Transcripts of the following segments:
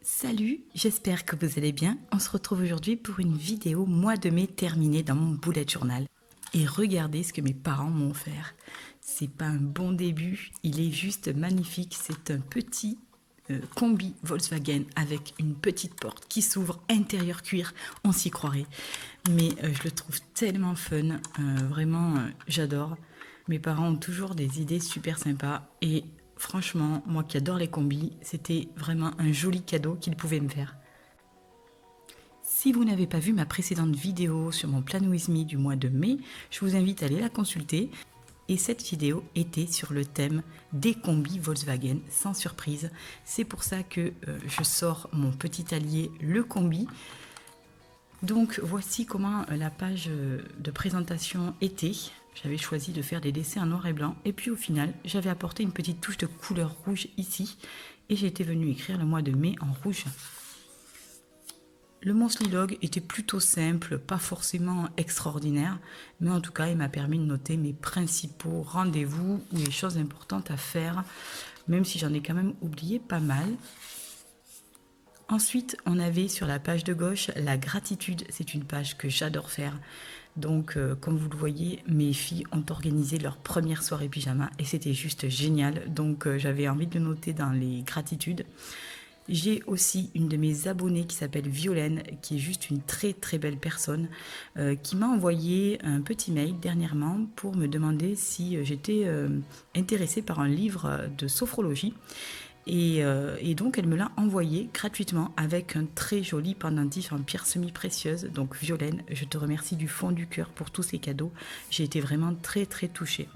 Salut, j'espère que vous allez bien. On se retrouve aujourd'hui pour une vidéo mois de mai terminée dans mon bullet journal. Et regardez ce que mes parents m'ont offert. C'est pas un bon début, il est juste magnifique. C'est un petit combi Volkswagen avec une petite porte qui s'ouvre, intérieur cuir, on s'y croirait. Mais je le trouve tellement fun, vraiment j'adore. Mes parents ont toujours des idées super sympas et franchement, moi qui adore les combis, c'était vraiment un joli cadeau qu'ils pouvaient me faire. Si vous n'avez pas vu ma précédente vidéo sur mon Plan With Me du mois de mai, je vous invite à aller la consulter. Et cette vidéo était sur le thème des combis Volkswagen, sans surprise. C'est pour ça que je sors mon petit allié, le combi. Donc voici comment la page de présentation était. J'avais choisi de faire des dessins en noir et blanc. Et puis au final, j'avais apporté une petite touche de couleur rouge ici. Et j'étais venue écrire le mois de mai en rouge. Le monthly log était plutôt simple, pas forcément extraordinaire, mais en tout cas, il m'a permis de noter mes principaux rendez-vous ou les choses importantes à faire, même si j'en ai quand même oublié pas mal. Ensuite, on avait sur la page de gauche la gratitude. C'est une page que j'adore faire. Donc, comme vous le voyez, mes filles ont organisé leur première soirée pyjama et c'était juste génial. Donc, j'avais envie de le noter dans les gratitudes. J'ai aussi une de mes abonnées qui s'appelle Violaine, qui est juste une très très belle personne, qui m'a envoyé un petit mail dernièrement pour me demander si j'étais intéressée par un livre de sophrologie. Et donc elle me l'a envoyé gratuitement avec un très joli pendentif en pierre semi-précieuse. Donc Violaine, je te remercie du fond du cœur pour tous ces cadeaux. J'ai été vraiment très très touchée.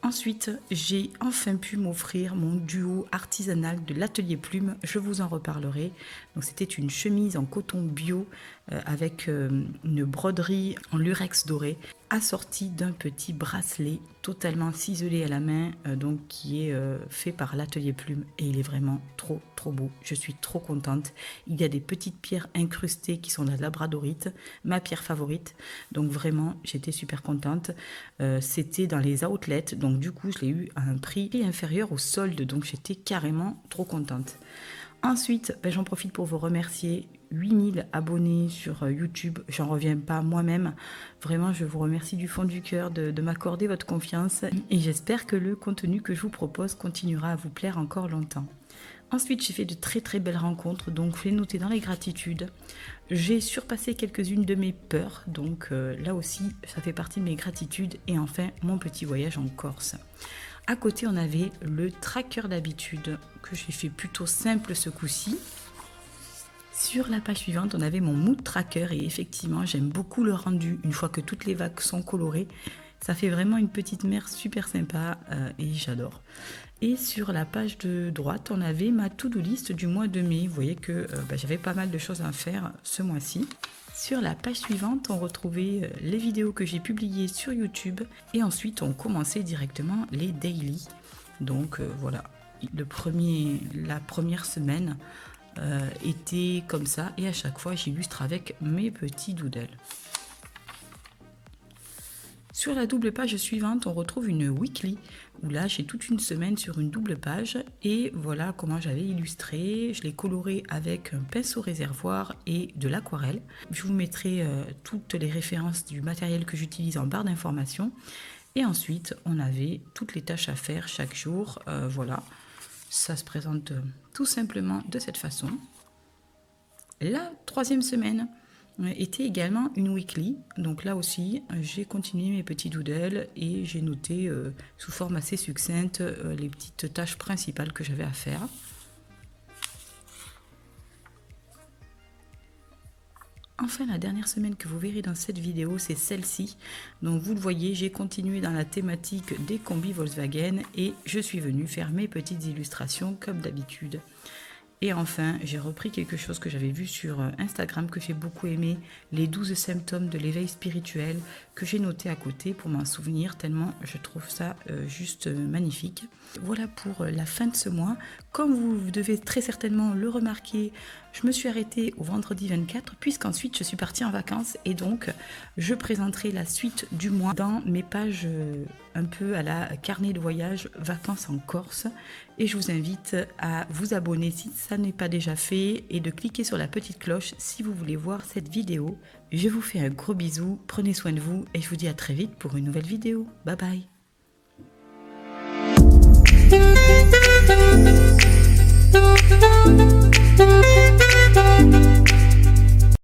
Ensuite, j'ai enfin pu m'offrir mon duo artisanal de l'atelier Plume, je vous en reparlerai. Donc c'était une chemise en coton bio avec une broderie en lurex doré, assortie d'un petit bracelet totalement ciselé à la main, donc qui est fait par l'atelier Plume et il est vraiment trop trop beau. Je suis trop contente. Il y a des petites pierres incrustées qui sont la labradorite, ma pierre favorite. Donc vraiment, j'étais super contente. C'était dans les outlets, donc du coup, je l'ai eu à un prix inférieur au solde, donc j'étais carrément trop contente. Ensuite, j'en profite pour vous remercier. 8000 abonnés sur YouTube, j'en reviens pas moi-même. Vraiment, je vous remercie du fond du cœur de m'accorder votre confiance et j'espère que le contenu que je vous propose continuera à vous plaire encore longtemps. Ensuite, j'ai fait de très très belles rencontres, donc je l'ai noté dans les gratitudes. J'ai surpassé quelques-unes de mes peurs, donc là aussi, ça fait partie de mes gratitudes. Et enfin, mon petit voyage en Corse. À côté, on avait le tracker d'habitude, que j'ai fait plutôt simple ce coup-ci. Sur la page suivante, on avait mon mood tracker et effectivement, j'aime beaucoup le rendu. Une fois que toutes les vagues sont colorées, ça fait vraiment une petite mer super sympa et j'adore. Et sur la page de droite, on avait ma to-do list du mois de mai. Vous voyez que j'avais pas mal de choses à faire ce mois-ci. Sur la page suivante, on retrouvait les vidéos que j'ai publiées sur YouTube. Et ensuite, on commençait directement les daily. Donc voilà, la première semaine était comme ça. Et à chaque fois, j'illustre avec mes petits doodles. Sur la double page suivante, on retrouve une weekly, où là j'ai toute une semaine sur une double page et voilà comment j'avais illustré. Je l'ai coloré avec un pinceau réservoir et de l'aquarelle. Je vous mettrai toutes les références du matériel que j'utilise en barre d'informations. Et ensuite, on avait toutes les tâches à faire chaque jour. Voilà, ça se présente tout simplement de cette façon. La troisième semaine était également une weekly, donc là aussi j'ai continué mes petits doodles et j'ai noté sous forme assez succincte les petites tâches principales que j'avais à faire. Enfin, la dernière semaine que vous verrez dans cette vidéo, c'est celle-ci. Donc vous le voyez, j'ai continué dans la thématique des combis Volkswagen et je suis venue faire mes petites illustrations comme d'habitude. Et enfin, j'ai repris quelque chose que j'avais vu sur Instagram, que j'ai beaucoup aimé, les 12 symptômes de l'éveil spirituel, que j'ai noté à côté pour m'en souvenir, tellement je trouve ça juste magnifique. Voilà pour la fin de ce mois. Comme vous devez très certainement le remarquer, Je me suis arrêtée au vendredi 24 puisqu'ensuite je suis partie en vacances et donc je présenterai la suite du mois dans mes pages un peu à la carnet de voyage vacances en Corse et je vous invite à vous abonner si ça n'est pas déjà fait et de cliquer sur la petite cloche si vous voulez voir cette vidéo. Je vous fais un gros bisou, prenez soin de vous et je vous dis à très vite pour une nouvelle vidéo. Bye bye.